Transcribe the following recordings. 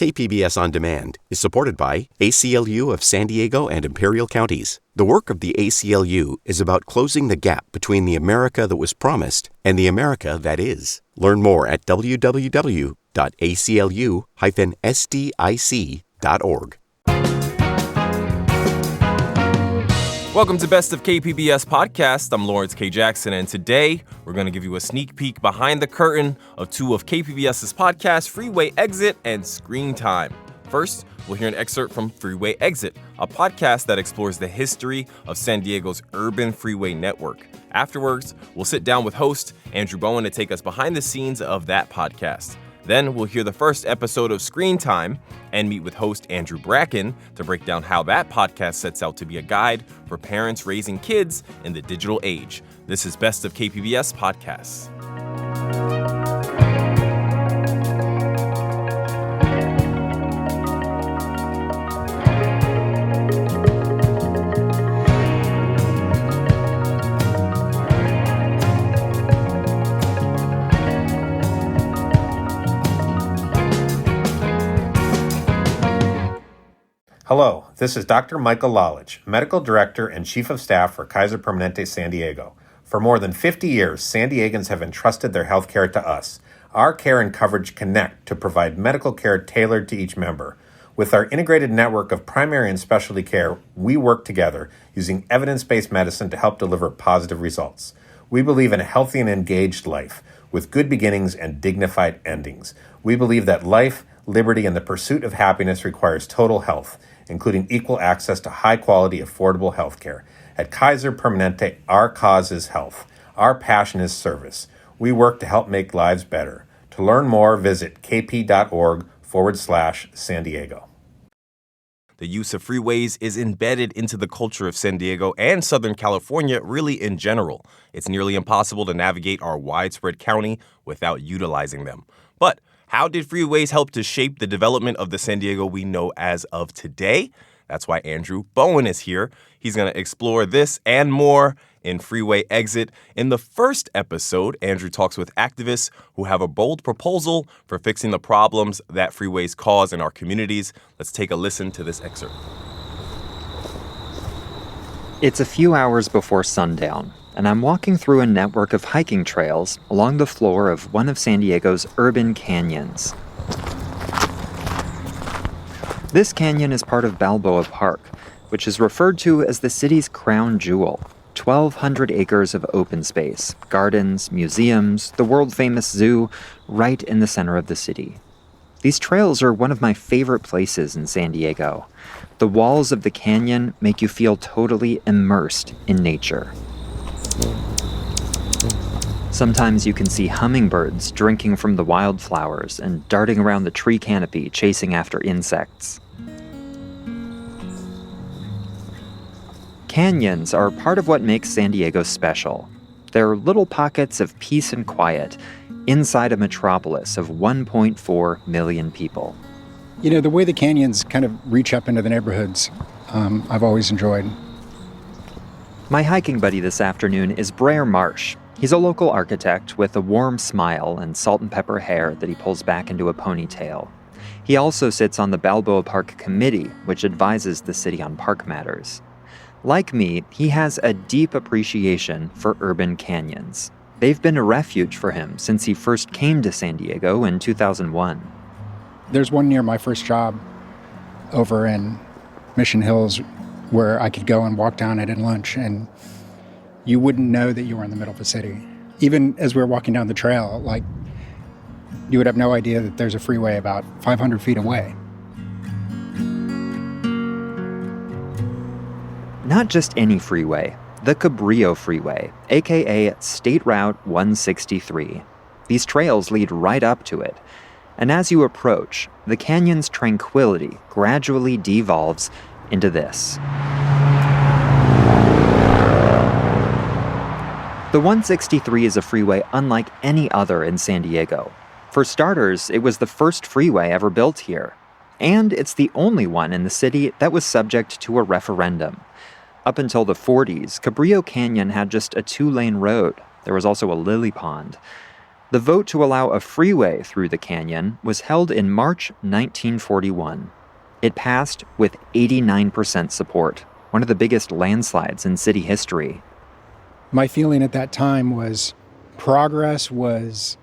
KPBS On Demand is supported by ACLU of San Diego and Imperial Counties. The work of the ACLU is about closing the gap between the America that was promised and the America that is. Learn more at www.aclu-sdic.org. Welcome to Best of KPBS Podcasts. I'm Lawrence K. Jackson, and today we're going to give you a sneak peek behind the curtain of two of KPBS's podcasts, Freeway Exit and ScreenTime. First, we'll hear an excerpt from Freeway Exit, a podcast that explores the history of San Diego's urban freeway network. Afterwards, we'll sit down with host Andrew Bowen to take us behind the scenes of that podcast. Then we'll hear the first episode of ScreenTime and meet with host Andrew Bracken to break down how that podcast sets out to be a guide for parents raising kids in the digital age. This is Best of KPBS Podcasts. Hello, this is Dr. Michael Lalage, Medical Director and Chief of Staff for Kaiser Permanente San Diego. For more than 50 years, San Diegans have entrusted their health care to us. Our care and coverage connect to provide medical care tailored to each member. With our integrated network of primary and specialty care, we work together using evidence-based medicine to help deliver positive results. We believe in a healthy and engaged life with good beginnings and dignified endings. We believe that life, liberty, and the pursuit of happiness requires total health, including equal access to high-quality, affordable health care. At Kaiser Permanente, our cause is health. Our passion is service. We work to help make lives better. To learn more, visit kp.org/San Diego. The use of freeways is embedded into the culture of San Diego and Southern California, really in general. It's nearly impossible to navigate our widespread county without utilizing them. But how did freeways help to shape the development of the San Diego we know as of today? That's why Andrew Bowen is here. He's going to explore this and more in Freeway Exit. In the first episode, Andrew talks with activists who have a bold proposal for fixing the problems that freeways cause in our communities. Let's take a listen to this excerpt. It's a few hours before sundown, and I'm walking through a network of hiking trails along the floor of one of San Diego's urban canyons. This canyon is part of Balboa Park, which is referred to as the city's crown jewel. 1,200 acres of open space, gardens, museums, the world-famous zoo, right in the center of the city. These trails are one of my favorite places in San Diego. The walls of the canyon make you feel totally immersed in nature. Sometimes you can see hummingbirds drinking from the wildflowers and darting around the tree canopy chasing after insects. Canyons are part of what makes San Diego special. They're little pockets of peace and quiet inside a metropolis of 1.4 million people. You know, the way the canyons kind of reach up into the neighborhoods, I've always enjoyed. My hiking buddy this afternoon is Brer Marsh. He's a local architect with a warm smile and salt and pepper hair that he pulls back into a ponytail. He also sits on the Balboa Park Committee, which advises the city on park matters. Like me, he has a deep appreciation for urban canyons. They've been a refuge for him since he first came to San Diego in 2001. There's one near my first job over in Mission Hills where I could go and walk down it at lunch, and you wouldn't know that you were in the middle of a city. Even as we were walking down the trail, like, you would have no idea that there's a freeway about 500 feet away. Not just any freeway, the Cabrillo Freeway, aka State Route 163. These trails lead right up to it. And as you approach, the canyon's tranquility gradually devolves into this. The 163 is a freeway unlike any other in San Diego. For starters, it was the first freeway ever built here. And it's the only one in the city that was subject to a referendum. Up until the 40s, Cabrillo Canyon had just a 2-lane road. There was also a lily pond. The vote to allow a freeway through the canyon was held in March 1941. It passed with 89% support, one of the biggest landslides in city history. My feeling at that time was progress was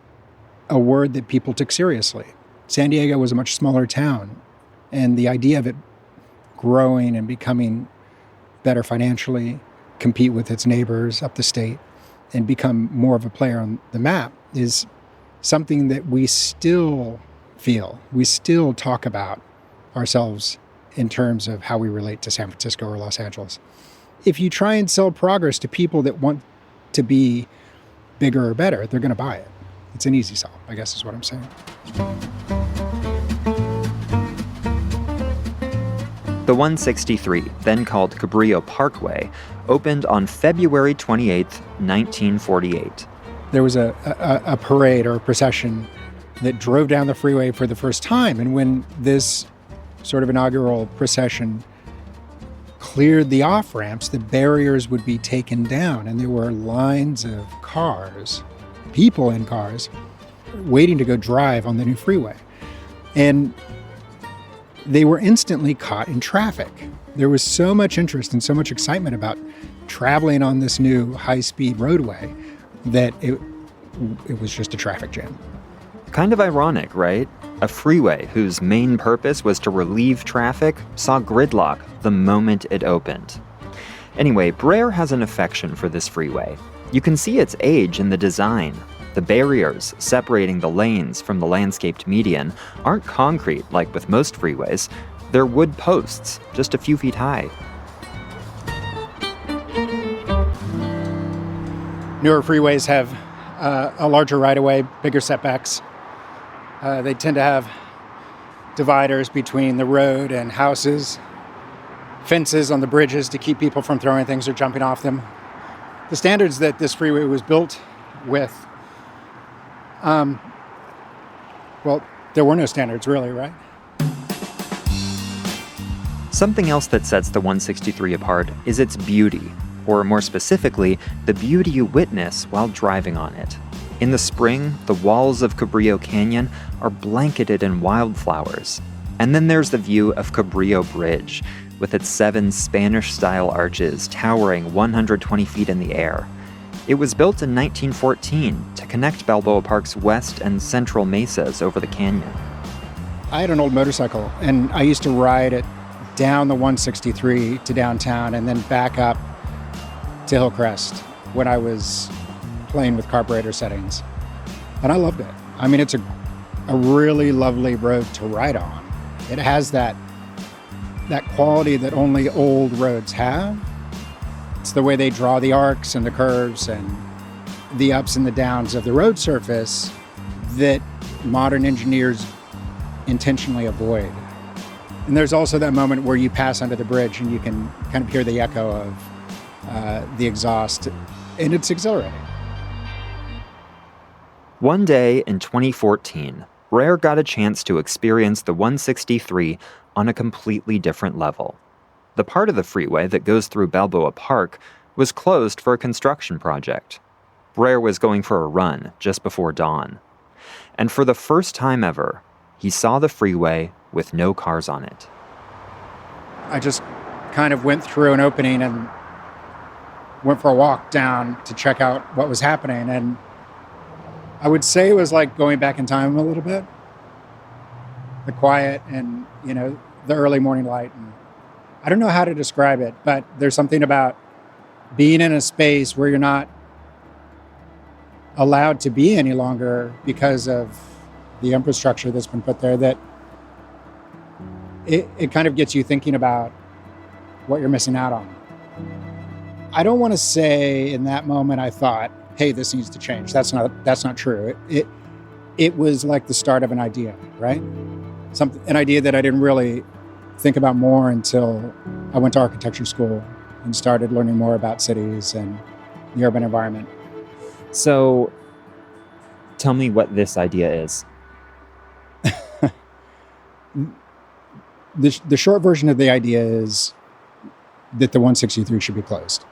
a word that people took seriously. San Diego was a much smaller town, and the idea of it growing and becoming better financially, compete with its neighbors up the state, and become more of a player on the map is something that we still feel. We still talk about ourselves in terms of how we relate to San Francisco or Los Angeles. If you try and sell progress to people that want to be bigger or better, they're going to buy it. It's an easy sell, I guess is what I'm saying. The 163, then called Cabrillo Parkway, opened on February 28, 1948. There was a parade or a procession that drove down the freeway for the first time. And when this sort of inaugural procession cleared the off-ramps, the barriers would be taken down. And there were lines of cars, people in cars, waiting to go drive on the new freeway. And they were instantly caught in traffic. There was so much interest and so much excitement about traveling on this new high-speed roadway that it was just a traffic jam. Kind of ironic, right? A freeway whose main purpose was to relieve traffic saw gridlock the moment it opened. Anyway, Brer has an affection for this freeway. You can see its age in the design. The barriers separating the lanes from the landscaped median aren't concrete like with most freeways. They're wood posts, just a few feet high. Newer freeways have a larger right-of-way, bigger setbacks. They tend to have dividers between the road and houses, fences on the bridges to keep people from throwing things or jumping off them. The standards that this freeway was built with, well, there were no standards really, right? Something else that sets the 163 apart is its beauty, or more specifically, the beauty you witness while driving on it. In the spring, the walls of Cabrillo Canyon are blanketed in wildflowers. And then there's the view of Cabrillo Bridge, with its 7 Spanish-style arches towering 120 feet in the air. It was built in 1914 to connect Balboa Park's west and central mesas over the canyon. I had an old motorcycle, and I used to ride it down the 163 to downtown and then back up to Hillcrest when I was playing with carburetor settings. And I loved it. I mean, it's a really lovely road to ride on. It has that quality that only old roads have. It's the way they draw the arcs and the curves and the ups and the downs of the road surface that modern engineers intentionally avoid. And there's also that moment where you pass under the bridge and you can kind of hear the echo of the exhaust, and it's exhilarating. One day in 2014, Brer got a chance to experience the 163 on a completely different level. The part of the freeway that goes through Balboa Park was closed for a construction project. Brer was going for a run just before dawn. And for the first time ever, he saw the freeway with no cars on it. I just kind of went through an opening and went for a walk down to check out what was happening. And I would say it was like going back in time a little bit. The quiet and, the early morning light. And I don't know how to describe it, but there's something about being in a space where you're not allowed to be any longer because of the infrastructure that's been put there that it kind of gets you thinking about what you're missing out on. I don't want to say in that moment I thought, hey, this needs to change. That's not true. It was like the start of an idea, right? An idea that I didn't really think about more until I went to architecture school and started learning more about cities and the urban environment. So, tell me what this idea is. The short version of the idea is that the 163 should be closed.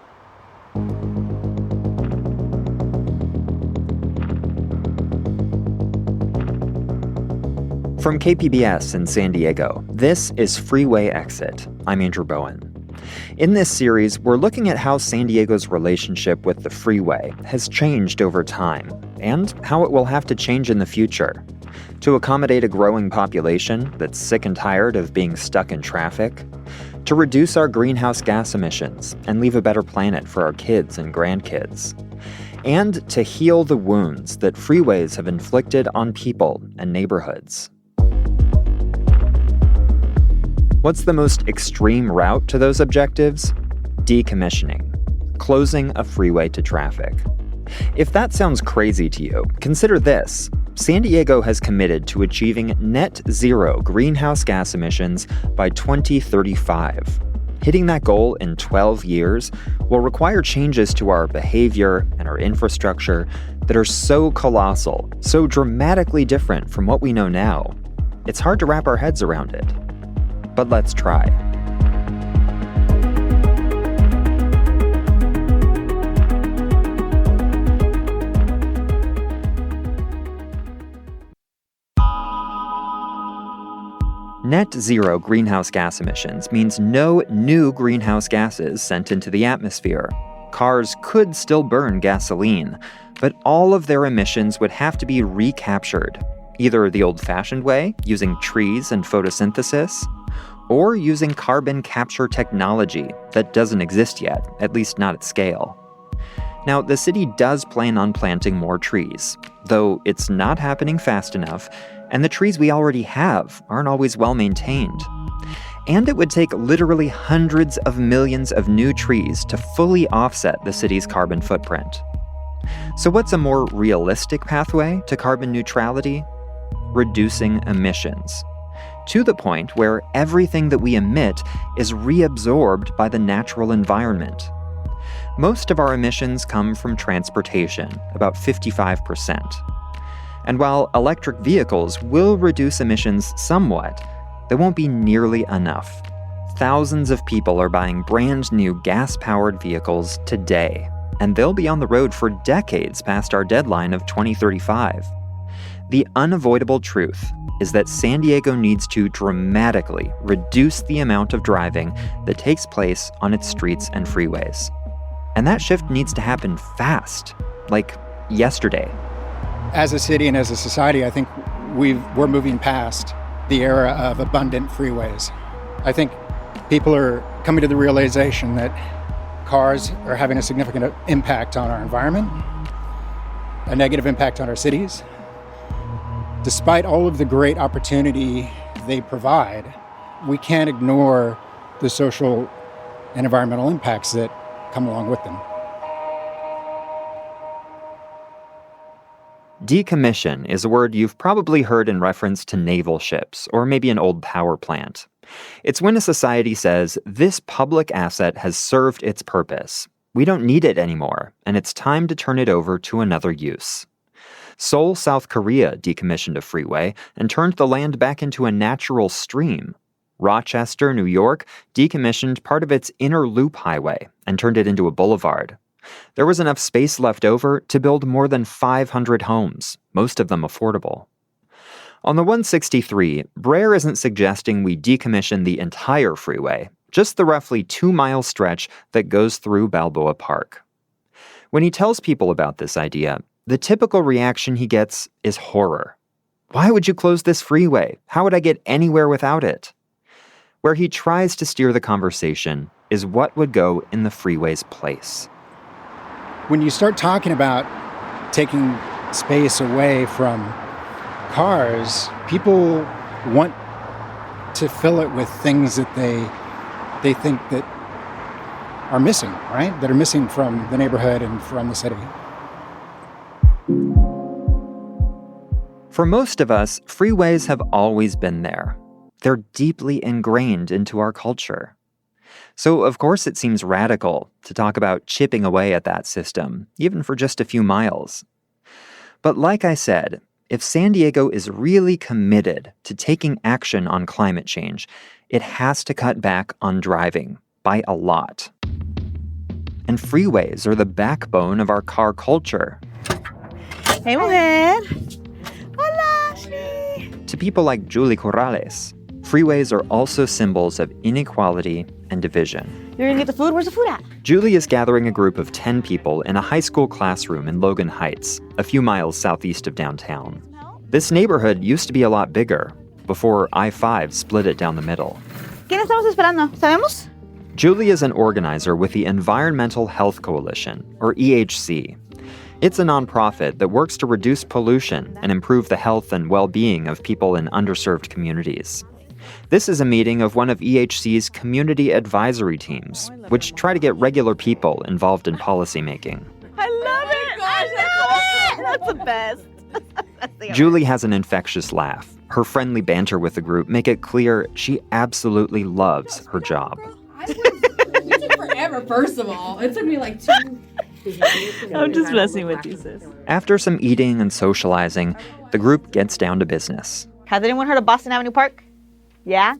From KPBS in San Diego, this is Freeway Exit. I'm Andrew Bowen. In this series, we're looking at how San Diego's relationship with the freeway has changed over time and how it will have to change in the future. To accommodate a growing population that's sick and tired of being stuck in traffic, to reduce our greenhouse gas emissions and leave a better planet for our kids and grandkids, and to heal the wounds that freeways have inflicted on people and neighborhoods. What's the most extreme route to those objectives? Decommissioning, closing a freeway to traffic. If that sounds crazy to you, consider this. San Diego has committed to achieving net zero greenhouse gas emissions by 2035. Hitting that goal in 12 years will require changes to our behavior and our infrastructure that are so colossal, so dramatically different from what we know now. It's hard to wrap our heads around it. But let's try. Net zero greenhouse gas emissions means no new greenhouse gases sent into the atmosphere. Cars could still burn gasoline, but all of their emissions would have to be recaptured, either the old-fashioned way, using trees and photosynthesis, or using carbon capture technology that doesn't exist yet, at least not at scale. Now, the city does plan on planting more trees, though it's not happening fast enough, and the trees we already have aren't always well maintained. And it would take literally hundreds of millions of new trees to fully offset the city's carbon footprint. So what's a more realistic pathway to carbon neutrality? Reducing emissions, to the point where everything that we emit is reabsorbed by the natural environment. Most of our emissions come from transportation, about 55%. And while electric vehicles will reduce emissions somewhat, they won't be nearly enough. Thousands of people are buying brand new gas-powered vehicles today, and they'll be on the road for decades past our deadline of 2035. The unavoidable truth is that San Diego needs to dramatically reduce the amount of driving that takes place on its streets and freeways. And that shift needs to happen fast, like yesterday. As a city and as a society, I think we're moving past the era of abundant freeways. I think people are coming to the realization that cars are having a significant impact on our environment, a negative impact on our cities. Despite all of the great opportunity they provide, we can't ignore the social and environmental impacts that come along with them. Decommission is a word you've probably heard in reference to naval ships or maybe an old power plant. It's when a society says, this public asset has served its purpose. We don't need it anymore, and it's time to turn it over to another use. Seoul, South Korea decommissioned a freeway and turned the land back into a natural stream. Rochester, New York decommissioned part of its inner loop highway and turned it into a boulevard. There was enough space left over to build more than 500 homes, most of them affordable. On the 163, Brer isn't suggesting we decommission the entire freeway, just the roughly 2-mile stretch that goes through Balboa Park. When he tells people about this idea, the typical reaction he gets is horror. Why would you close this freeway? How would I get anywhere without it? Where he tries to steer the conversation is what would go in the freeway's place. When you start talking about taking space away from cars, people want to fill it with things that they think that are missing, right? That are missing from the neighborhood and from the city. For most of us, freeways have always been there. They're deeply ingrained into our culture. So, of course, it seems radical to talk about chipping away at that system, even for just a few miles. But like I said, if San Diego is really committed to taking action on climate change, it has to cut back on driving by a lot. And freeways are the backbone of our car culture. Hey, mujer. Hola, Ashley. To to people like Julie Corrales, freeways are also symbols of inequality and division. You're gonna get the food? Where's the food at? Julie is gathering a group of 10 people in a high school classroom in Logan Heights, a few miles southeast of downtown. This neighborhood used to be a lot bigger before I-5 split it down the middle. ¿Quién estamos esperando? ¿Sabemos? Julie is an organizer with the Environmental Health Coalition, or EHC. It's a nonprofit that works to reduce pollution and improve the health and well-being of people in underserved communities. This is a meeting of one of EHC's community advisory teams, which try to get regular people involved in policymaking. I love it! I love it! That's the best. Julie has an infectious laugh. Her friendly banter with the group make it clear she absolutely loves her job. It took forever, first of all. It took me like 2... I'm just messing with you, sis. After some eating and socializing, the group gets down to business. Has anyone heard of Boston Avenue Park? Yeah?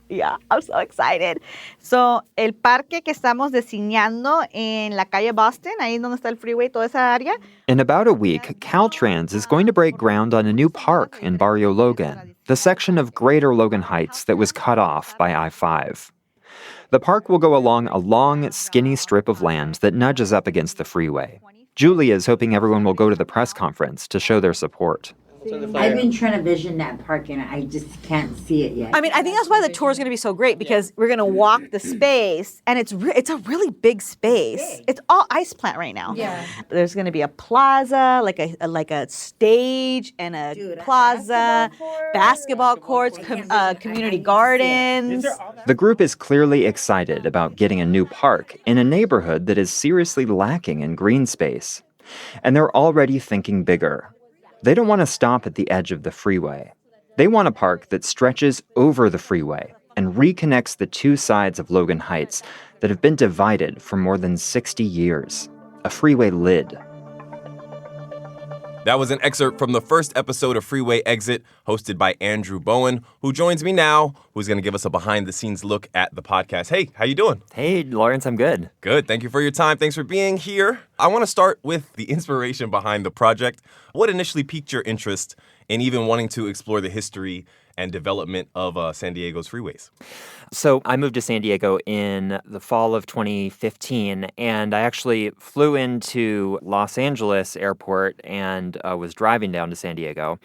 Yeah, I'm so excited. So, el parque que estamos diseñando en la calle Boston, ahí donde está el freeway, toda esa área. In about a week, Caltrans is going to break ground on a new park in Barrio Logan, the section of Greater Logan Heights that was cut off by I-5. The park will go along a long, skinny strip of land that nudges up against the freeway. Julie is hoping everyone will go to the press conference to show their support. I've been trying to vision that park and I just can't see it yet. I mean, I think that's why the tour is going to be so great because we're going to walk the space and it's a really big space. It's all ice plant right now. Yeah. There's going to be a plaza, like a stage and a plaza, basketball courts, community gardens. The group is clearly excited about getting a new park in a neighborhood that is seriously lacking in green space. And they're already thinking bigger. They don't want to stop at the edge of the freeway. They want a park that stretches over the freeway and reconnects the two sides of Logan Heights that have been divided for more than 60 years. A freeway lid. That was an excerpt from the first episode of Freeway Exit, hosted by Andrew Bowen, who joins me now, who's going to give us a behind-the-scenes look at the podcast. Hey, how you doing? Hey, Lawrence, I'm good. Good. Thank you for your time. Thanks for being here. I want to start with the inspiration behind the project. What initially piqued your interest in even wanting to explore the history and development of San Diego's freeways? So I moved to San Diego in the fall of 2015, and I actually flew into Los Angeles airport and was driving down to San Diego.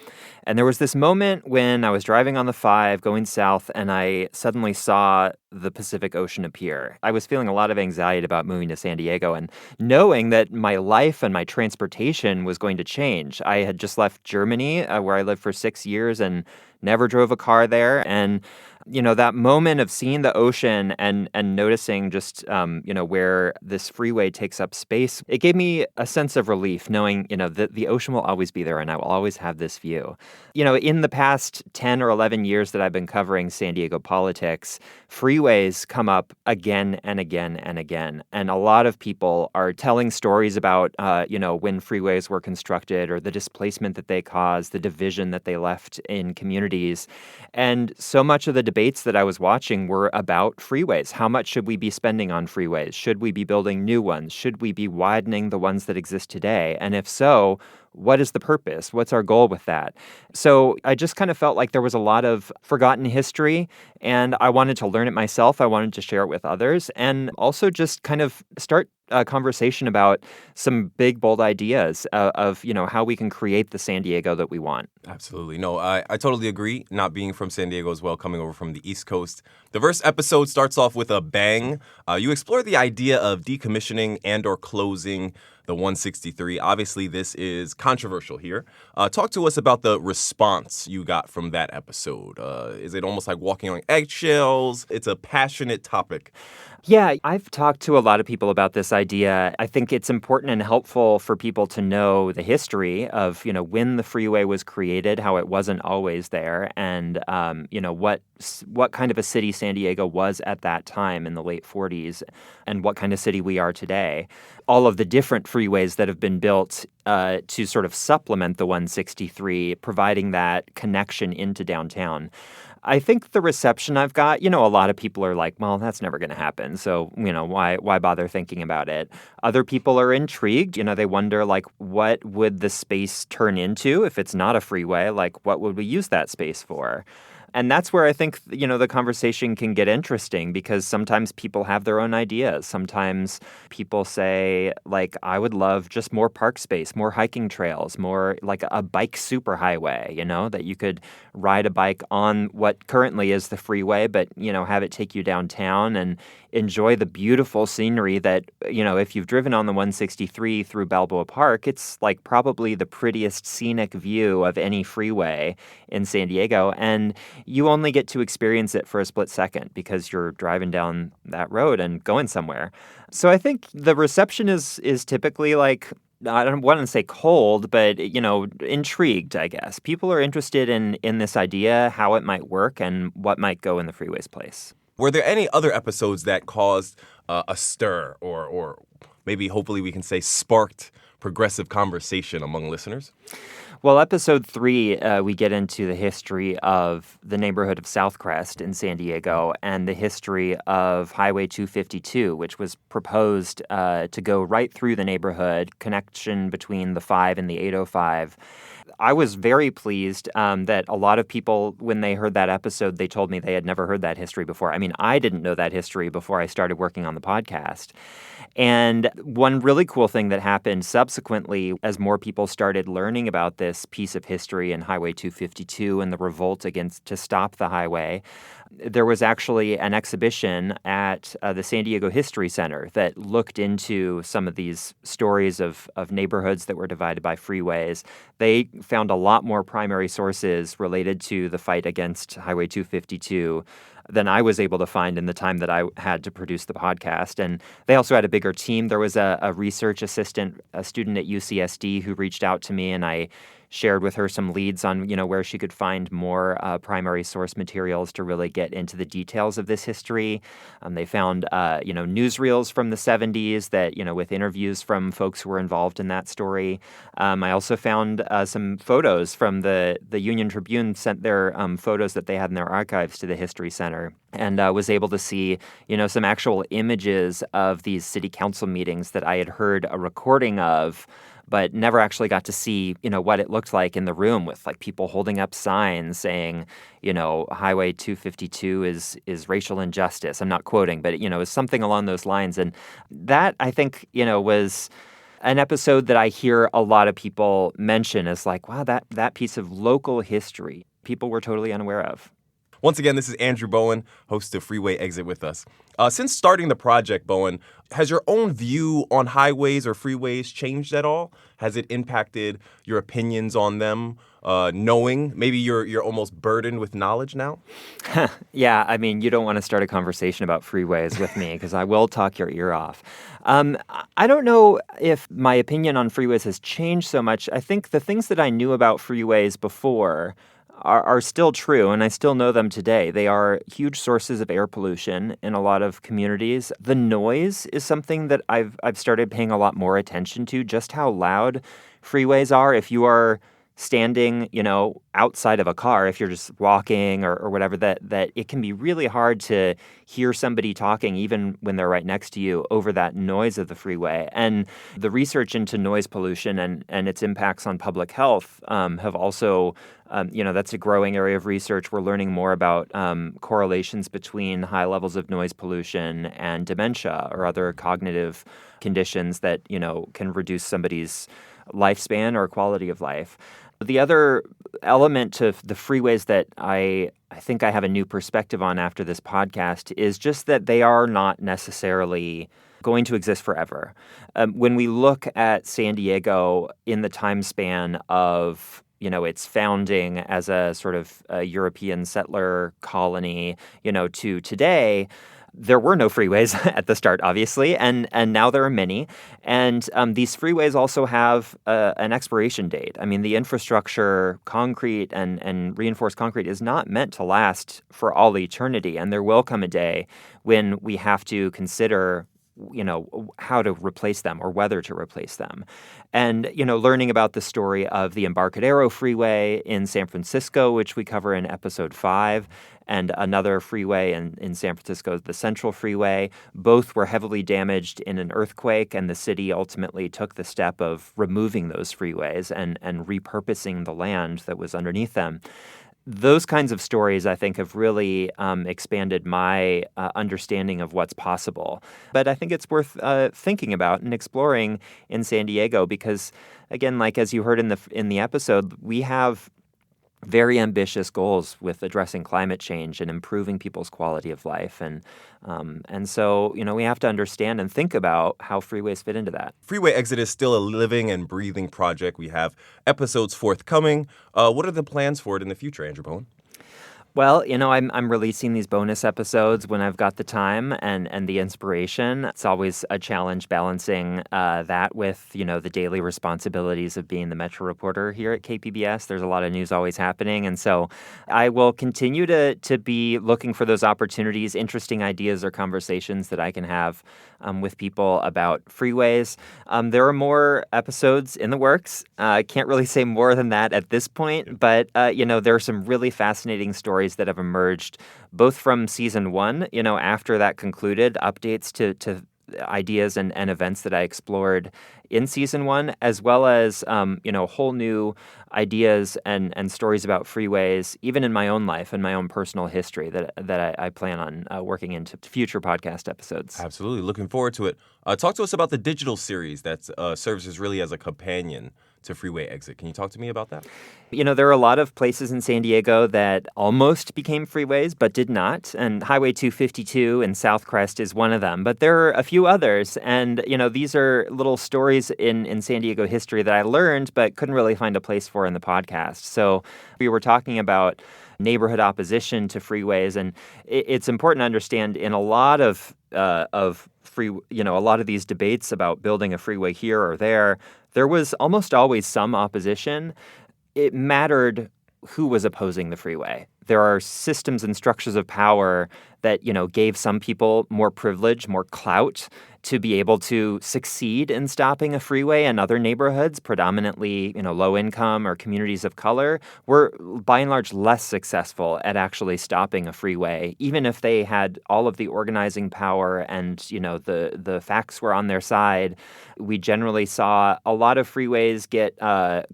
And there was this moment when I was driving on the 5 going south, and I suddenly saw the Pacific Ocean appear. I was feeling a lot of anxiety about moving to San Diego and knowing that my life and my transportation was going to change. I had just left Germany, where I lived for 6 years, and never drove a car there. And, you know, that moment of seeing the ocean and noticing just, where this freeway takes up space, it gave me a sense of relief knowing, that the ocean will always be there and I will always have this view. In the past 10 or 11 years that I've been covering San Diego politics, freeways come up again and again and again. And a lot of people are telling stories about, when freeways were constructed or the displacement that they caused, the division that they left in communities. And so much of the debates that I was watching were about freeways. How much should we be spending on freeways? Should we be building new ones? Should we be widening the ones that exist today? And if so, what is the purpose? What's our goal with that? So I just kind of felt like there was a lot of forgotten history, and I wanted to learn it myself. I wanted to share it with others, and also just kind of start a conversation about some big, bold ideas of how we can create the San Diego that we want. Absolutely. No, I totally agree. Not being from San Diego as well, coming over from the East Coast. The first episode starts off with a bang. You explore the idea of decommissioning and or closing the 163. Obviously, this is controversial here. Talk to us about the response you got from that episode. Is it almost like walking on eggshells? It's a passionate topic. Yeah, I've talked to a lot of people about this idea. I think it's important and helpful for people to know the history of, when the freeway was created, how it wasn't always there, and, what kind of a city San Diego was at that time in the late 40s, and what kind of city we are today. All of the different freeways that have been built to sort of supplement the 163, providing that connection into downtown. I think the reception I've got, a lot of people are like, well, that's never going to happen. So, why bother thinking about it? Other people are intrigued. They wonder, like, what would the space turn into if it's not a freeway? Like, what would we use that space for? And that's where I think, the conversation can get interesting because sometimes people have their own ideas. Sometimes people say, like, I would love just more park space, more hiking trails, more like a bike superhighway, that you could ride a bike on what currently is the freeway, but, have it take you downtown and enjoy the beautiful scenery that, if you've driven on the 163 through Balboa Park, it's like probably the prettiest scenic view of any freeway in San Diego. And you only get to experience it for a split second because you're driving down that road and going somewhere. So I think the reception is typically like, I don't want to say cold, but, intrigued, I guess. People are interested in this idea, how it might work, and what might go in the freeway's place. Were there any other episodes that caused a stir or maybe hopefully we can say sparked progressive conversation among listeners? Well, episode 3, we get into the history of the neighborhood of Southcrest in San Diego and the history of Highway 252, which was proposed to go right through the neighborhood, connection between the 5 and the 805. I was very pleased that a lot of people, when they heard that episode, they told me they had never heard that history before. I mean, I didn't know that history before I started working on the podcast. And one really cool thing that happened subsequently as more people started learning about this piece of history in Highway 252 and the revolt to stop the highway, there was actually an exhibition at the San Diego History Center that looked into some of these stories of neighborhoods that were divided by freeways. They found a lot more primary sources related to the fight against Highway 252 than I was able to find in the time that I had to produce the podcast. And they also had a bigger team. There was a research assistant, a student at UCSD who reached out to me, and I shared with her some leads on, where she could find more primary source materials to really get into the details of this history. They found, newsreels from the 70s that, with interviews from folks who were involved in that story. I also found some photos from the Union Tribune sent their photos that they had in their archives to the History Center. And was able to see, some actual images of these city council meetings that I had heard a recording of, but never actually got to see, what it looked like in the room with like people holding up signs saying, Highway 252 is racial injustice. I'm not quoting, but, it was something along those lines. And that, I think, was an episode that I hear a lot of people mention as like, wow, that piece of local history people were totally unaware of. Once again, this is Andrew Bowen, host of Freeway Exit with us. Since starting the project, Bowen, has your own view on highways or freeways changed at all? Has it impacted your opinions on them, knowing? Maybe you're almost burdened with knowledge now? Yeah, I mean, you don't want to start a conversation about freeways with me because I will talk your ear off. I don't know if my opinion on freeways has changed so much. I think the things that I knew about freeways before are still true, and I still know them today. They are huge sources of air pollution in a lot of communities. The noise is something that I've started paying a lot more attention to, just how loud freeways are. If you are standing, outside of a car, if you're just walking or whatever, that it can be really hard to hear somebody talking even when they're right next to you over that noise of the freeway. And the research into noise pollution and its impacts on public health have also, that's a growing area of research. We're learning more about correlations between high levels of noise pollution and dementia or other cognitive conditions that, can reduce somebody's lifespan or quality of life. The other element to the freeways that I think I have a new perspective on after this podcast is just that they are not necessarily going to exist forever. When we look at San Diego in the time span of its founding as a sort of a European settler colony, to today, there were no freeways at the start, obviously, and now there are many. And these freeways also have an expiration date. I mean, the infrastructure, concrete and reinforced concrete is not meant to last for all eternity. And there will come a day when we have to consider how to replace them or whether to replace them. And, learning about the story of the Embarcadero Freeway in San Francisco, which we cover in episode 5, and another freeway in San Francisco, the Central Freeway. Both were heavily damaged in an earthquake, and the city ultimately took the step of removing those freeways and repurposing the land that was underneath them. Those kinds of stories, I think, have really expanded my understanding of what's possible. But I think it's worth thinking about and exploring in San Diego because, again, like as you heard in the episode, we have very ambitious goals with addressing climate change and improving people's quality of life. And so, we have to understand and think about how freeways fit into that. Freeway Exit is still a living and breathing project. We have episodes forthcoming. What are the plans for it in the future, Andrew Bowen? Well, I'm releasing these bonus episodes when I've got the time and the inspiration. It's always a challenge balancing that with, the daily responsibilities of being the Metro reporter here at KPBS. There's a lot of news always happening. And so I will continue to be looking for those opportunities, interesting ideas or conversations that I can have with people about freeways. There are more episodes in the works. I can't really say more than that at this point, but, there are some really fascinating stories that have emerged both from season 1, after that concluded, updates to ideas and events that I explored in season 1, as well as, whole new ideas and stories about freeways, even in my own life and my own personal history that I plan on working into future podcast episodes. Absolutely. Looking forward to it. Talk to us about the digital series that serves as really as a companion to Freeway Exit. Can you talk to me about that? There are a lot of places in San Diego that almost became freeways but did not. And Highway 252 in South Crest is one of them. But there are a few others. And, these are little stories in San Diego history that I learned but couldn't really find a place for in the podcast. So we were talking about neighborhood opposition to freeways. And it's important to understand in a lot of a lot of these debates about building a freeway here or there was almost always some opposition. It mattered who was opposing the freeway. There are systems and structures of power that, gave some people more privilege, more clout to be able to succeed in stopping a freeway, and other neighborhoods, predominantly, low income or communities of color, were by and large less successful at actually stopping a freeway, even if they had all of the organizing power and, the facts were on their side. We generally saw a lot of freeways get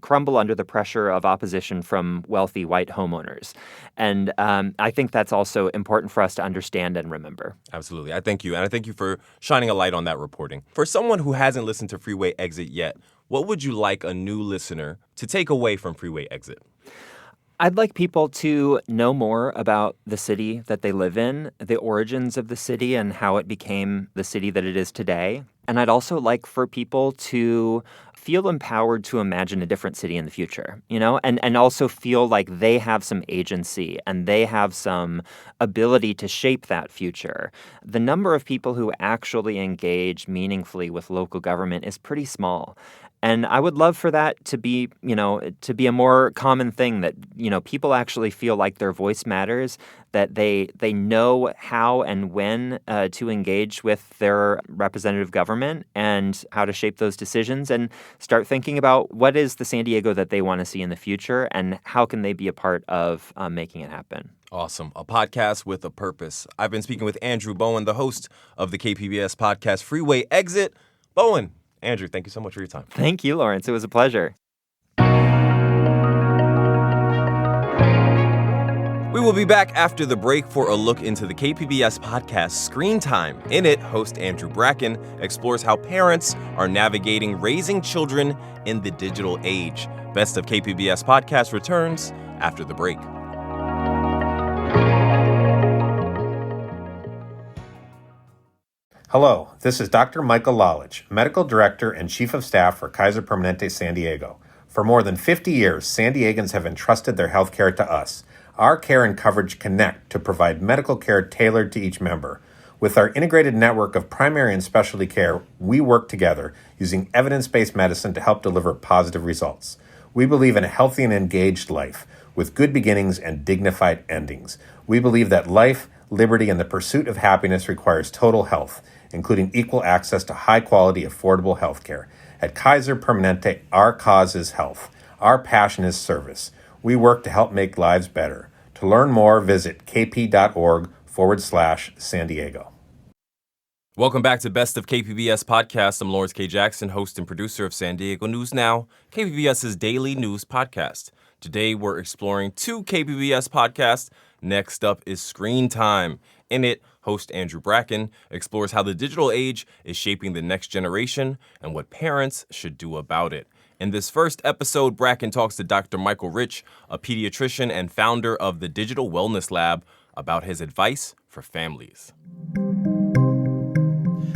crumble under the pressure of opposition from wealthy white homeowners. And I think that's also important for us to understand and remember. Absolutely. I thank you. And I thank you for shining a light on that reporting. For someone who hasn't listened to Freeway Exit yet, what would you like a new listener to take away from Freeway Exit? I'd like people to know more about the city that they live in, the origins of the city and how it became the city that it is today. And I'd also like for people to feel empowered to imagine a different city in the future, and also feel like they have some agency and they have some ability to shape that future. The number of people who actually engage meaningfully with local government is pretty small. And I would love for that to be, a more common thing that, people actually feel like their voice matters, that they know how and when to engage with their representative government and how to shape those decisions and start thinking about what is the San Diego that they want to see in the future and how can they be a part of making it happen. Awesome. A podcast with a purpose. I've been speaking with Andrew Bowen, the host of the KPBS podcast Freeway Exit. Bowen. Andrew, thank you so much for your time. Thank you, Lawrence. It was a pleasure. We will be back after the break for a look into the KPBS podcast ScreenTime. In it, host Andrew Bracken explores how parents are navigating raising children in the digital age. Best of KPBS Podcast returns after the break. Hello, this is Dr. Michael Lalage, Medical Director and Chief of Staff for Kaiser Permanente San Diego. For more than 50 years, San Diegans have entrusted their health care to us. Our care and coverage connect to provide medical care tailored to each member. With our integrated network of primary and specialty care, we work together using evidence-based medicine to help deliver positive results. We believe in a healthy and engaged life with good beginnings and dignified endings. We believe that life, liberty, and the pursuit of happiness requires total health. including equal access to high-quality, affordable health care. At Kaiser Permanente, our cause is health. Our passion is service. We work to help make lives better. To learn more, visit kp.org/San Diego. Welcome back to Best of KPBS Podcasts. I'm Lawrence K. Jackson, host and producer of San Diego News Now, KPBS's daily news podcast. Today, we're exploring 2 KPBS podcasts. Next up is Screen Time. In it, host Andrew Bracken explores how the digital age is shaping the next generation and what parents should do about it. In this first episode, Bracken talks to Dr. Michael Rich, a pediatrician and founder of the Digital Wellness Lab, about his advice for families.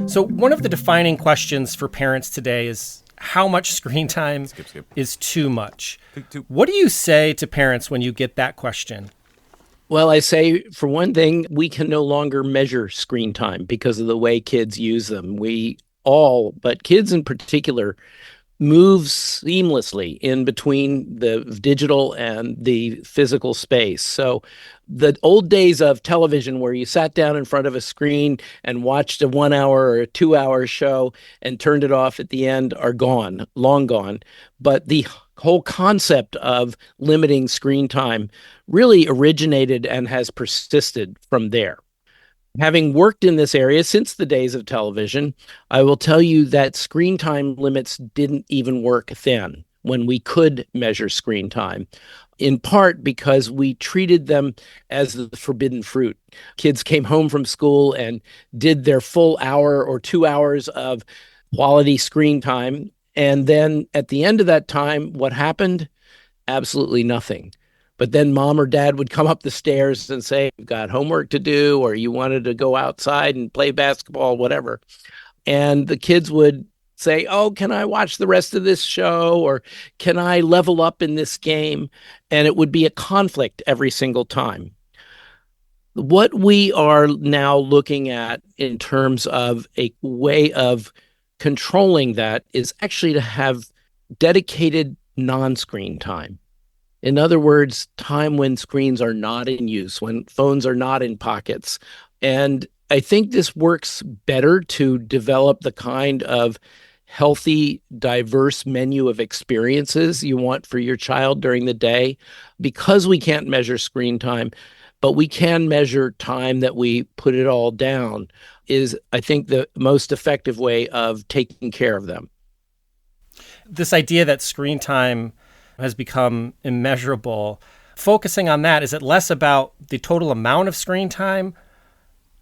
So one of the defining questions for parents today is how much screen time is too much. What do you say to parents when you get that question? Well, I say, for one thing, we can no longer measure screen time because of the way kids use them. We all, but kids in particular, move seamlessly in between the digital and the physical space. So the old days of television where you sat down in front of a screen and watched a 1 hour or a 2 hour show and turned it off at the end are gone, long gone. But the whole concept of limiting screen time really originated and has persisted from there. Having worked in this area since the days of television, I will tell you that screen time limits didn't even work then when we could measure screen time, in part because we treated them as the forbidden fruit. Kids came home from school and did their full hour or 2 hours of quality screen time. And then at the end of that time, what happened? Absolutely nothing. But then mom or dad would come up the stairs and say, you've got homework to do, or you wanted to go outside and play basketball, whatever. And the kids would say, oh, can I watch the rest of this show? Or can I level up in this game? And it would be a conflict every single time. What we are now looking at in terms of a way of controlling that is actually to have dedicated non-screen time. In other words, time when screens are not in use, when phones are not in pockets. And I think this works better to develop the kind of healthy, diverse menu of experiences you want for your child during the day, because we can't measure screen time, but we can measure time that we put it all down is, I think, the most effective way of taking care of them. This idea that screen time has become immeasurable. Focusing on that, is it less about the total amount of screen time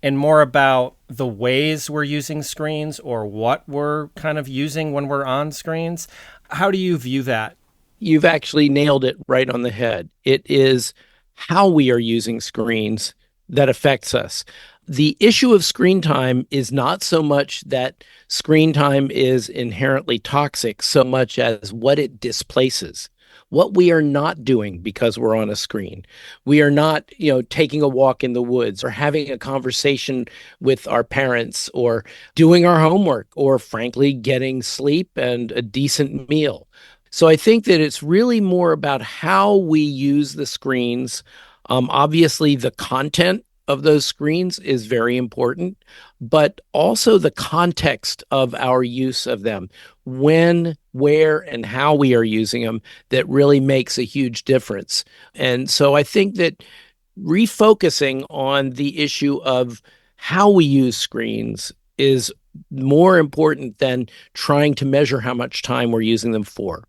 and more about the ways we're using screens or what we're kind of using when we're on screens? How do you view that? You've actually nailed it right on the head. It is how we are using screens that affects us. The issue of screen time is not so much that screen time is inherently toxic, so much as what it displaces. What we are not doing because we're on a screen. We are not, taking a walk in the woods or having a conversation with our parents or doing our homework or, frankly, getting sleep and a decent meal. So I think that it's really more about how we use the screens. Obviously, the content of those screens is very important, but also the context of our use of them, when, where, and how we are using them, that really makes a huge difference. And so I think that refocusing on the issue of how we use screens is more important than trying to measure how much time we're using them for.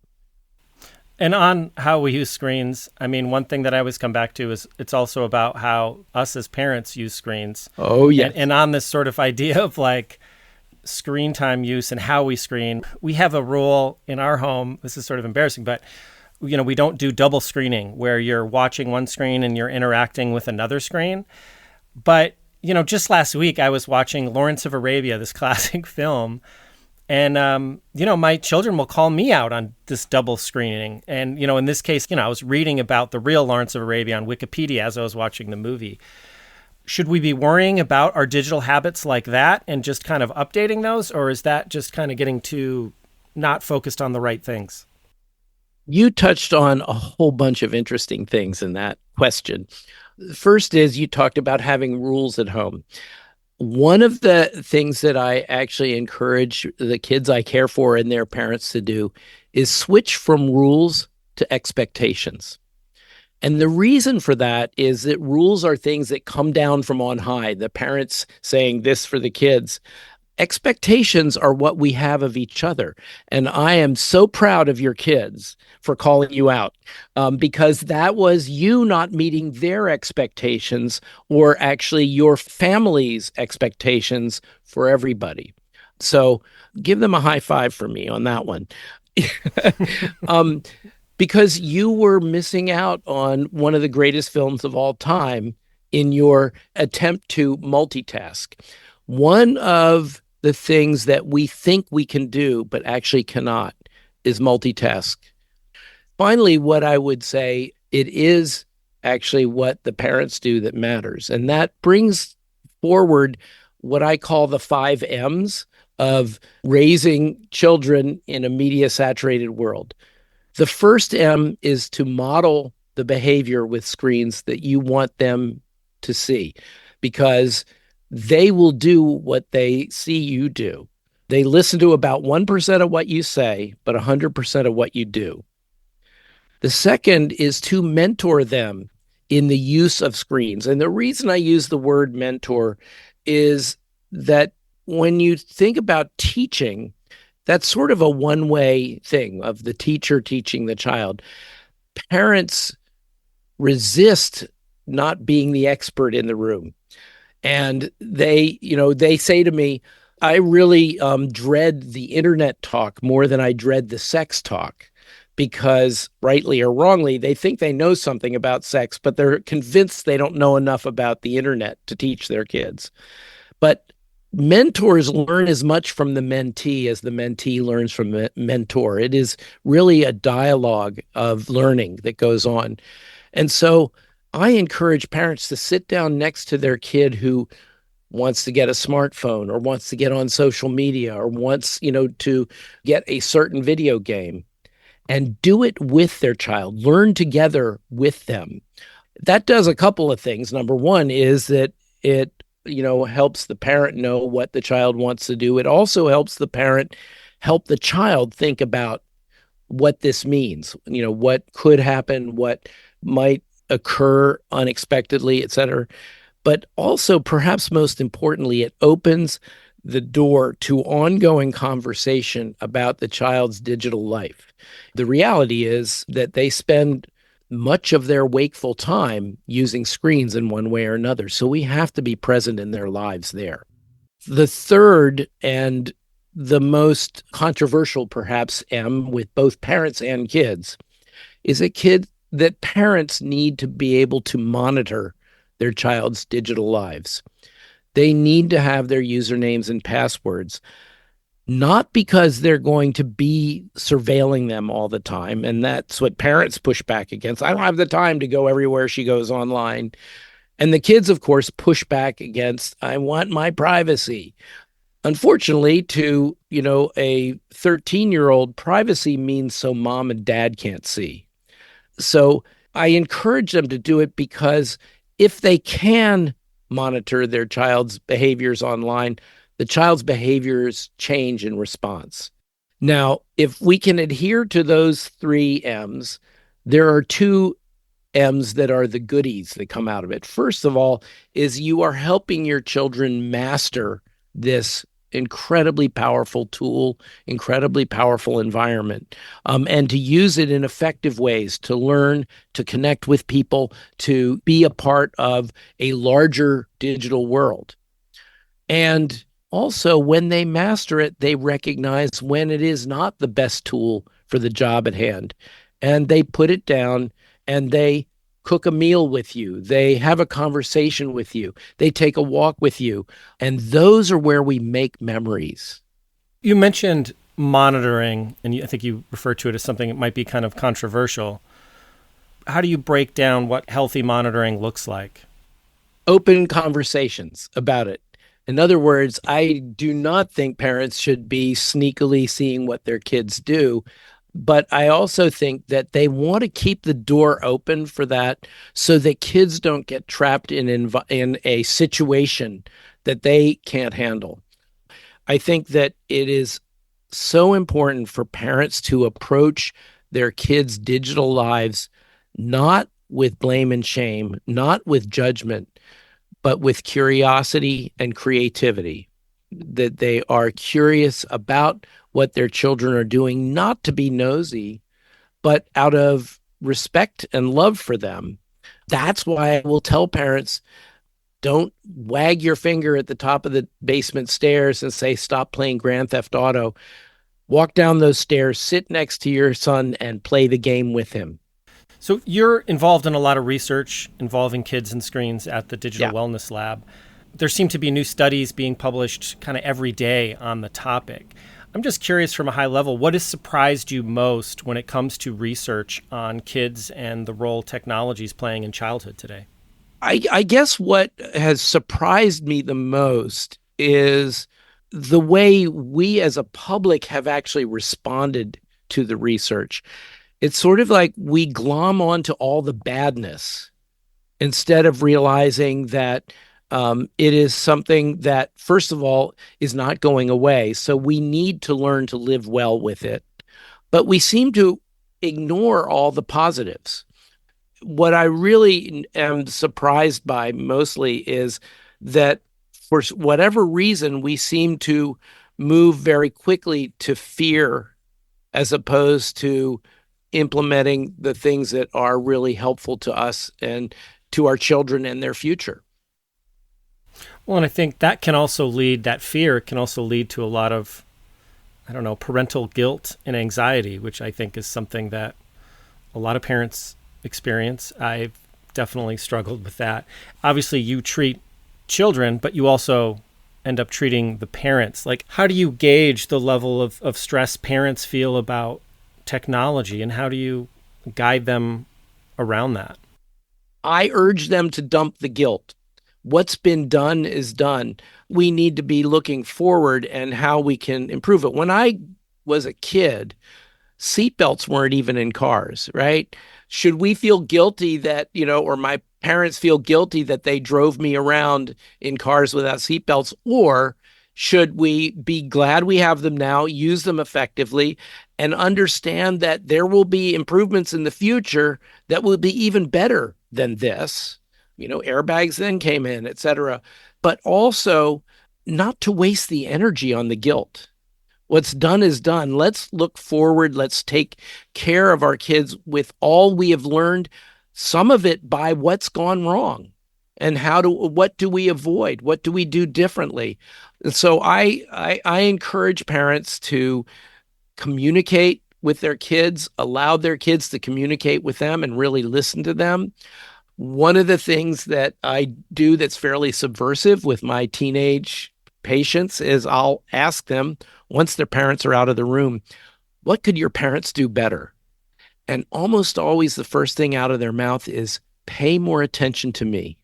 And on how we use screens, I mean, one thing that I always come back to is it's also about how us as parents use screens. Oh, yes. And on this sort of idea of like screen time use and how we screen, we have a rule in our home. This is sort of embarrassing, but we don't do double screening where you're watching one screen and you're interacting with another screen. But, just last week I was watching Lawrence of Arabia, this classic film. And, my children will call me out on this double screening. And, in this case, I was reading about the real Lawrence of Arabia on Wikipedia as I was watching the movie. Should we be worrying about our digital habits like that and just kind of updating those? Or is that just kind of getting too not focused on the right things? You touched on a whole bunch of interesting things in that question. First is you talked about having rules at home. One of the things that I actually encourage the kids I care for and their parents to do is switch from rules to expectations. And the reason for that is that rules are things that come down from on high, the parents saying this for the kids. Expectations are what we have of each other. And I am so proud of your kids for calling you out because that was you not meeting their expectations or actually your family's expectations for everybody. So give them a high five for me on that one. Because you were missing out on one of the greatest films of all time in your attempt to multitask. One of the things that we think we can do, but actually cannot, is multitask. Finally, what I would say, it is actually what the parents do that matters. And that brings forward what I call the 5 M's of raising children in a media-saturated world. The first M is to model the behavior with screens that you want them to see, because they will do what they see you do. They listen to about 1% of what you say, but 100% of what you do. The second is to mentor them in the use of screens. And the reason I use the word mentor is that when you think about teaching, that's sort of a one-way thing of the teacher teaching the child. Parents resist not being the expert in the room. And they say to me, I really dread the internet talk more than I dread the sex talk, because rightly or wrongly, they think they know something about sex, but they're convinced they don't know enough about the internet to teach their kids. But mentors learn as much from the mentee as the mentee learns from the mentor. It is really a dialogue of learning that goes on. And so I encourage parents to sit down next to their kid who wants to get a smartphone or wants to get on social media or wants, to get a certain video game, and do it with their child, learn together with them. That does a couple of things. Number one is that it helps the parent know what the child wants to do. It also helps the parent help the child think about what this means, what could happen, what might occur unexpectedly, et cetera. But also, perhaps most importantly, it opens the door to ongoing conversation about the child's digital life. The reality is that they spend much of their wakeful time using screens in one way or another. So we have to be present in their lives there. The third and the most controversial, perhaps, M, with both parents and kids, is that parents need to be able to monitor their child's digital lives. They need to have their usernames and passwords, not because they're going to be surveilling them all the time. And that's what parents push back against. I don't have the time to go everywhere she goes online. And the kids, of course, push back against, I want my privacy. Unfortunately, to, a 13-year-old, privacy means so mom and dad can't see. So I encourage them to do it because if they can monitor their child's behaviors online, the child's behaviors change in response. Now, if we can adhere to those 3 M's, there are 2 M's that are the goodies that come out of it. First of all, is you are helping your children master this incredibly powerful tool, incredibly powerful environment, and to use it in effective ways to learn, to connect with people, to be a part of a larger digital world. And also, when they master it, they recognize when it is not the best tool for the job at hand, and they put it down and they cook a meal with you. They have a conversation with you. They take a walk with you. And those are where we make memories. You mentioned monitoring, and I think you referred to it as something that might be kind of controversial. How do you break down what healthy monitoring looks like? Open conversations about it. In other words, I do not think parents should be sneakily seeing what their kids do. But I also think that they want to keep the door open for that so that kids don't get trapped in a situation that they can't handle. I think that it is so important for parents to approach their kids' digital lives not with blame and shame, not with judgment, but with curiosity and creativity. That they are curious about what their children are doing, not to be nosy, but out of respect and love for them. That's why I will tell parents, don't wag your finger at the top of the basement stairs and say, stop playing Grand Theft Auto. Walk down those stairs, sit next to your son, and play the game with him. So you're involved in a lot of research involving kids and screens at the Digital Wellness Lab. There seem to be new studies being published kind of every day on the topic. I'm just curious from a high level, what has surprised you most when it comes to research on kids and the role technology is playing in childhood today? I guess what has surprised me the most is the way we as a public have actually responded to the research. It's sort of like we glom onto all the badness instead of realizing that it is something that, first of all, is not going away. So we need to learn to live well with it. But we seem to ignore all the positives. What I really am surprised by mostly is that for whatever reason, we seem to move very quickly to fear as opposed to implementing the things that are really helpful to us and to our children and their future. Well, and I think that fear can also lead to a lot of, parental guilt and anxiety, which I think is something that a lot of parents experience. I've definitely struggled with that. Obviously, you treat children, but you also end up treating the parents. Like, how do you gauge the level of stress parents feel about technology, and how do you guide them around that? I urge them to dump the guilt. What's been done is done. We need to be looking forward and how we can improve it. When I was a kid, seatbelts weren't even in cars, right? Should we feel guilty that, or my parents feel guilty that they drove me around in cars without seatbelts? Or should we be glad we have them now, use them effectively, and understand that there will be improvements in the future that will be even better than this? Airbags then came in, et cetera. But also not to waste the energy on the guilt. What's done is done. Let's look forward. Let's take care of our kids with all we have learned, some of it by what's gone wrong and what do we avoid? What do we do differently? And so I encourage parents to communicate with their kids, allow their kids to communicate with them and really listen to them. One of the things that I do that's fairly subversive with my teenage patients is I'll ask them, once their parents are out of the room, what could your parents do better? And almost always the first thing out of their mouth is, pay more attention to me.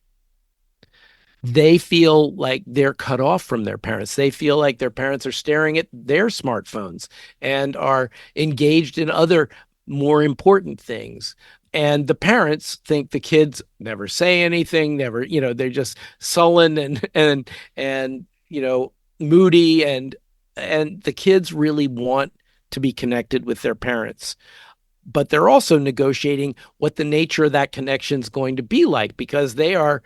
They feel like they're cut off from their parents. They feel like their parents are staring at their smartphones and are engaged in other more important things. And the parents think the kids never say anything, they're just sullen and moody, and the kids really want to be connected with their parents. But they're also negotiating what the nature of that connection is going to be like, because they are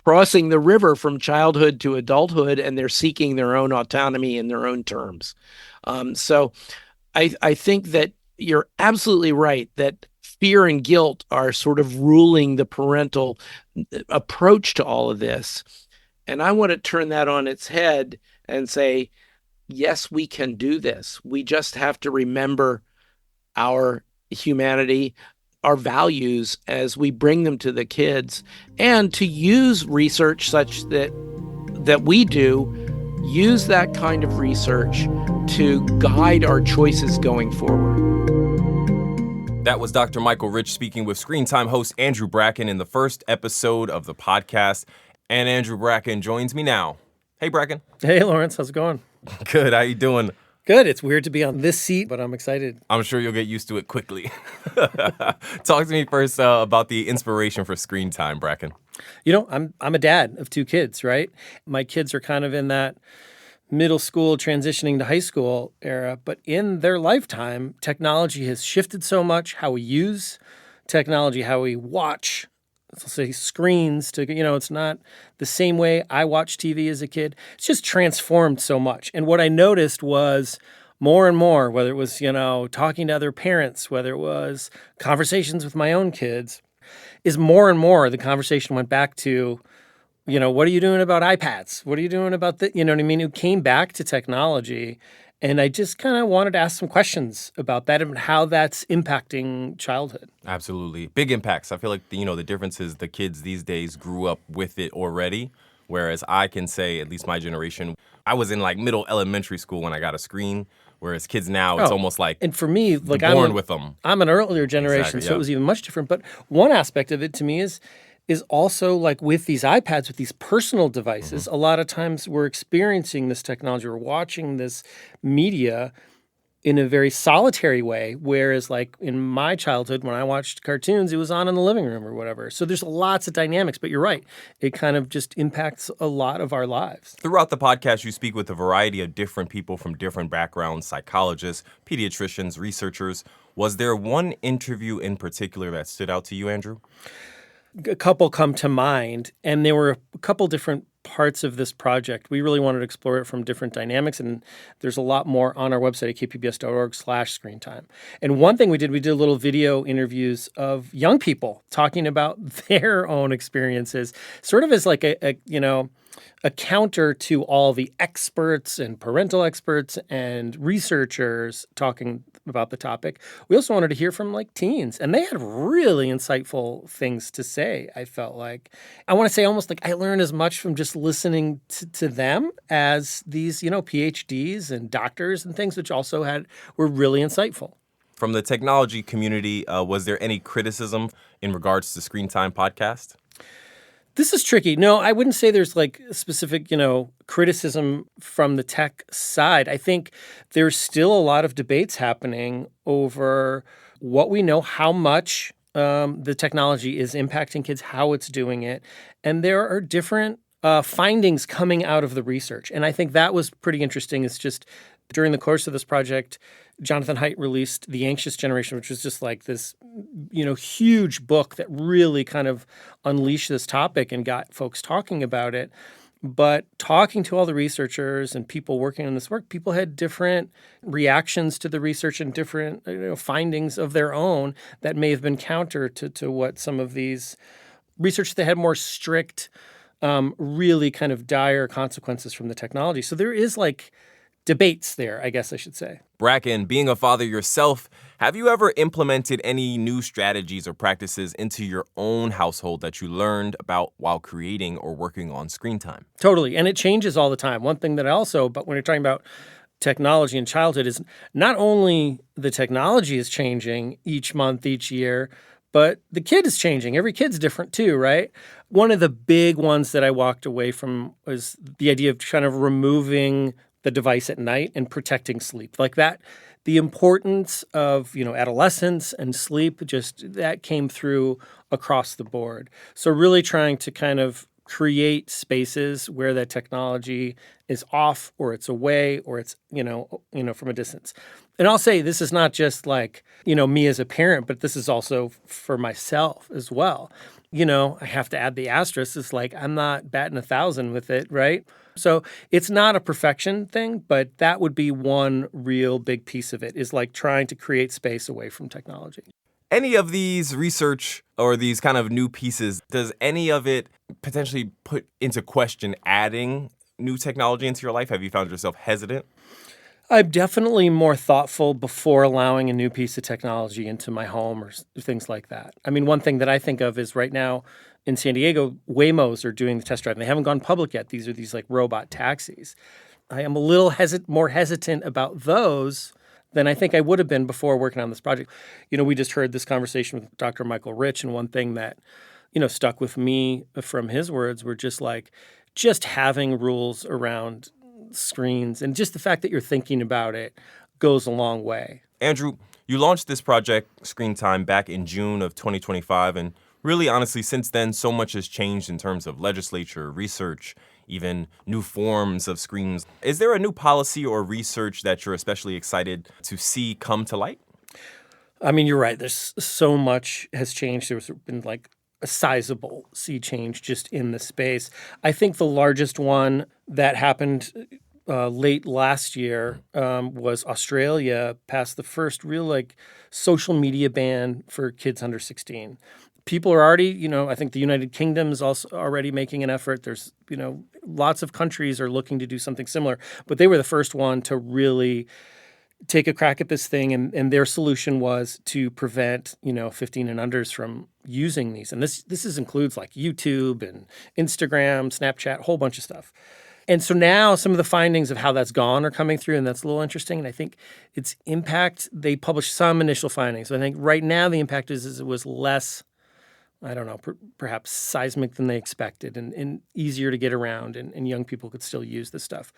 crossing the river from childhood to adulthood, and they're seeking their own autonomy in their own terms. So I think that you're absolutely right that fear and guilt are sort of ruling the parental approach to all of this. And I want to turn that on its head and say, yes, we can do this. We just have to remember our humanity, our values as we bring them to the kids, and to use research such that we do, use that kind of research to guide our choices going forward. That was Dr. Michael Rich speaking with ScreenTime host Andrew Bracken in the first episode of the podcast. And Andrew Bracken joins me now. Hey, Bracken. Hey, Lawrence. How's it going? Good. How you doing Good. It's weird to be on this seat, but I'm excited. I'm sure you'll get used to it quickly. Talk to me first about the inspiration for screen time, Bracken. I'm a dad of 2 kids, right? My kids are kind of in that middle school transitioning to high school era, but in their lifetime, technology has shifted so much, how we use technology, how we watch, let's say, screens to, it's not the same way I watched TV as a kid. It's just transformed so much. And what I noticed was more and more, whether it was, talking to other parents, whether it was conversations with my own kids, is more and more the conversation went back to, what are you doing about iPads? What are you doing about the, you know what I mean? It came back to technology. And I just kind of wanted to ask some questions about that and how that's impacting childhood. Absolutely. Big impacts. I feel like, the difference is the kids these days grew up with it already. Whereas I can say, at least my generation, I was in like middle elementary school when I got a screen. Whereas kids now, it's almost like and for me, like born with them. I'm an earlier generation, Exactly, so it was even much different. But one aspect of it to me is also like with these iPads, with these personal devices, a lot of times we're experiencing this technology, we're watching this media in a very solitary way, whereas like in my childhood, when I watched cartoons, it was on in the living room or whatever. So there's lots of dynamics, but you're right. It kind of just impacts a lot of our lives. Throughout the podcast, you speak with a variety of different people from different backgrounds, psychologists, pediatricians, researchers. Was there one interview in particular that stood out to you, Andrew? A couple come to mind, and there were a couple different parts of this project. We really wanted to explore it from different dynamics, and there's a lot more on our website at kpbs.org/screentime. And one thing we did little video interviews of young people talking about their own experiences, sort of as like a counter to all the experts and parental experts and researchers talking about the topic. We also wanted to hear from like teens, and they had really insightful things to say. I felt like, I want to say almost like I learned as much from just listening to them as these, PhDs and doctors and things, which also were really insightful. From the technology community, was there any criticism in regards to Screen Time podcast? This is tricky. No, I wouldn't say there's like specific, criticism from the tech side. I think there's still a lot of debates happening over what we know, how much the technology is impacting kids, how it's doing it. And there are different findings coming out of the research. And I think that was pretty interesting. It's just during the course of this project, Jonathan Haidt released The Anxious Generation, which was just like this, huge book that really kind of unleashed this topic and got folks talking about it. But talking to all the researchers and people working on this work, people had different reactions to the research and different findings of their own that may have been counter to what some of these research that had more strict, really kind of dire consequences from the technology. So there is like debates there, I guess I should say. Bracken, being a father yourself, have you ever implemented any new strategies or practices into your own household that you learned about while creating or working on screen time? Totally. And it changes all the time. One thing that but when you're talking about technology in childhood is not only the technology is changing each month, each year, but the kid is changing. Every kid's different too, right? One of the big ones that I walked away from was the idea of kind of removing the device at night and protecting sleep. Like that, the importance of, adolescence and sleep, just that came through across the board. So really trying to kind of create spaces where that technology is off or it's away or it's, from a distance. And I'll say this is not just like, me as a parent, but this is also for myself as well. I have to add the asterisk. It's like I'm not batting 1,000 with it, right? So it's not a perfection thing, but that would be one real big piece of it is like trying to create space away from technology. Any of these research or these kind of new pieces, does any of it potentially put into question adding new technology into your life? Have you found yourself hesitant? I'm definitely more thoughtful before allowing a new piece of technology into my home or things like that. I mean, one thing that I think of is right now in San Diego, Waymos are doing the test drive. And they haven't gone public yet. These are these like robot taxis. I am a little more hesitant about those than I think I would have been before working on this project. We just heard this conversation with Dr. Michael Rich, and one thing that, stuck with me from his words were just having rules around screens. And just the fact that you're thinking about it goes a long way. Andrew, you launched this project, ScreenTime, back in June of 2025. And really, honestly, since then, so much has changed in terms of legislature, research, even new forms of screens. Is there a new policy or research that you're especially excited to see come to light? I mean, you're right. There's so much has changed. There's been like a sizable sea change just in the space. I think the largest one that happened late last year was Australia passed the first real like social media ban for kids under 16. People are already, I think the United Kingdom is also already making an effort. There's, lots of countries are looking to do something similar, but they were the first one to really take a crack at this thing, and their solution was to prevent 15 and unders from using these. And this includes like YouTube and Instagram, Snapchat, a whole bunch of stuff. And so now some of the findings of how that's gone are coming through, and that's a little interesting. And I think its impact, they published some initial findings. So I think right now the impact is it was less, I don't know, perhaps seismic than they expected and easier to get around, and young people could still use this stuff.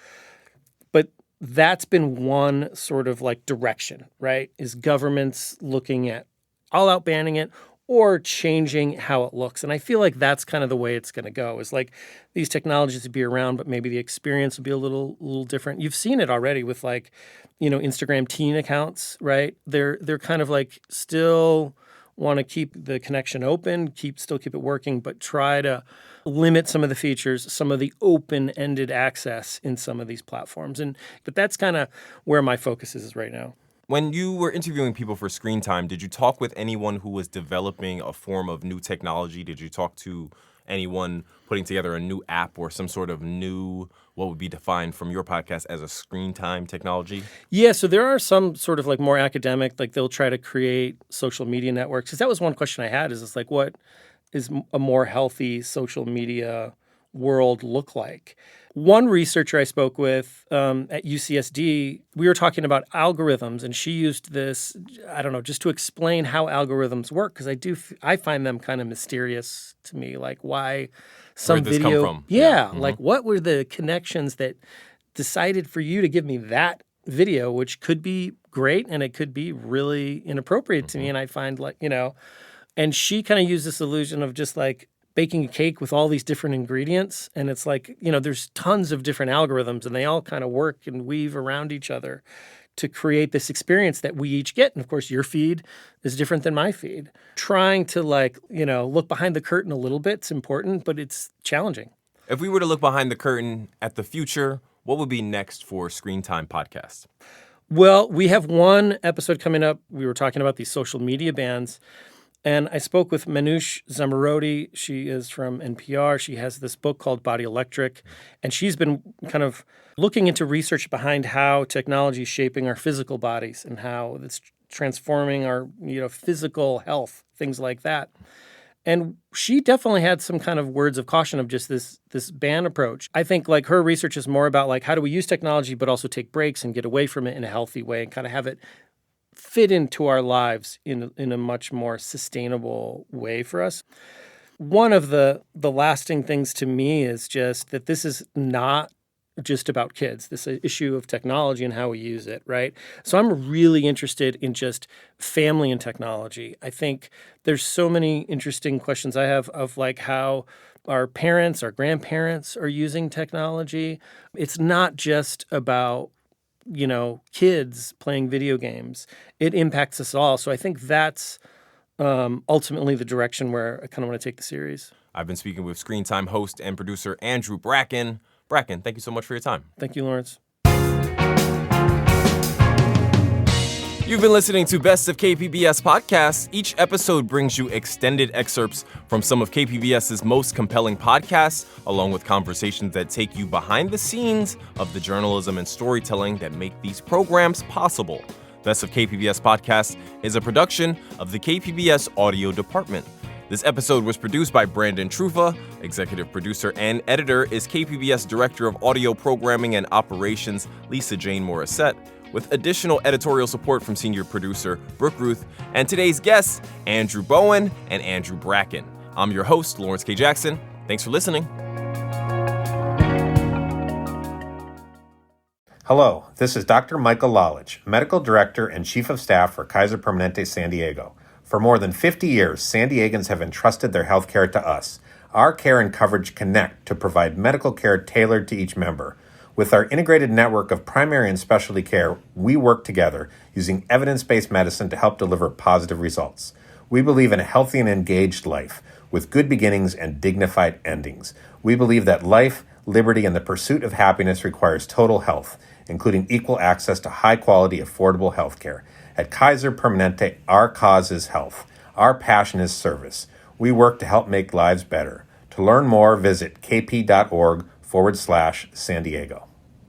But that's been one sort of like direction, right? Is governments looking at all out banning it or changing how it looks. And I feel like that's kind of the way it's going to go, is like these technologies will be around, but maybe the experience will be a little different. You've seen it already with like, Instagram teen accounts, right? They're kind of like still want to keep the connection open, still keep it working, but try to limit some of the features, some of the open-ended access in some of these platforms. But that's kind of where my focus is right now. When you were interviewing people for ScreenTime, did you talk with anyone who was developing a form of new technology? Did you talk to anyone putting together a new app or some sort of new, what would be defined from your podcast as a ScreenTime technology? Yeah, so there are some sort of like more academic, like they'll try to create social media networks. Because that was one question I had, is it's like, what is a more healthy social media world look like? One researcher I spoke with at UCSD, we were talking about algorithms, and she used this, I don't know, just to explain how algorithms work, because I find them kind of mysterious to me, like why some Where'd this video come from? Yeah, like what were the connections that decided for you to give me that video, which could be great and it could be really inappropriate to me, and I find like, and she kind of used this illusion of just like baking a cake with all these different ingredients. And it's like, there's tons of different algorithms and they all kind of work and weave around each other to create this experience that we each get. And of course, your feed is different than my feed. Trying to like, look behind the curtain a little bit, it's important, but it's challenging. If we were to look behind the curtain at the future, what would be next for ScreenTime Podcast? Well, we have one episode coming up. We were talking about these social media bans. And I spoke with Manoush Zomorodi. She is from NPR. She has this book called Body Electric. And she's been kind of looking into research behind how technology is shaping our physical bodies and how it's transforming our physical health, things like that. And she definitely had some kind of words of caution of just this ban approach. I think like her research is more about like how do we use technology but also take breaks and get away from it in a healthy way and kind of have it fit into our lives in a much more sustainable way for us. One of the lasting things to me is just that this is not just about kids, this issue of technology and how we use it, right? So I'm really interested in just family and technology. I think there's so many interesting questions I have of like how our parents, our grandparents are using technology. It's not just about kids playing video games. It impacts us all. So I think that's ultimately the direction where I kind of want to take the series. I've been speaking with ScreenTime host and producer Andrew Bracken. Bracken, thank you so much for your time. Thank you, Lawrence. You've been listening to Best of KPBS Podcasts. Each episode brings you extended excerpts from some of KPBS's most compelling podcasts, along with conversations that take you behind the scenes of the journalism and storytelling that make these programs possible. Best of KPBS Podcasts is a production of the KPBS Audio Department. This episode was produced by Brandon Trufa. Executive producer and editor is KPBS Director of Audio Programming and Operations, Lisa Jane Morissette, with additional editorial support from senior producer Brooke Ruth and today's guests, Andrew Bowen and Andrew Bracken. I'm your host, Lawrence K. Jackson. Thanks for listening. Hello, this is Dr. Michael Lalich, Medical Director and Chief of Staff for Kaiser Permanente San Diego. For more than 50 years, San Diegans have entrusted their healthcare to us. Our care and coverage connect to provide medical care tailored to each member. With our integrated network of primary and specialty care, we work together using evidence-based medicine to help deliver positive results. We believe in a healthy and engaged life with good beginnings and dignified endings. We believe that life, liberty, and the pursuit of happiness requires total health, including equal access to high-quality, affordable health care. At Kaiser Permanente, our cause is health. Our passion is service. We work to help make lives better. To learn more, visit kp.org/San Diego.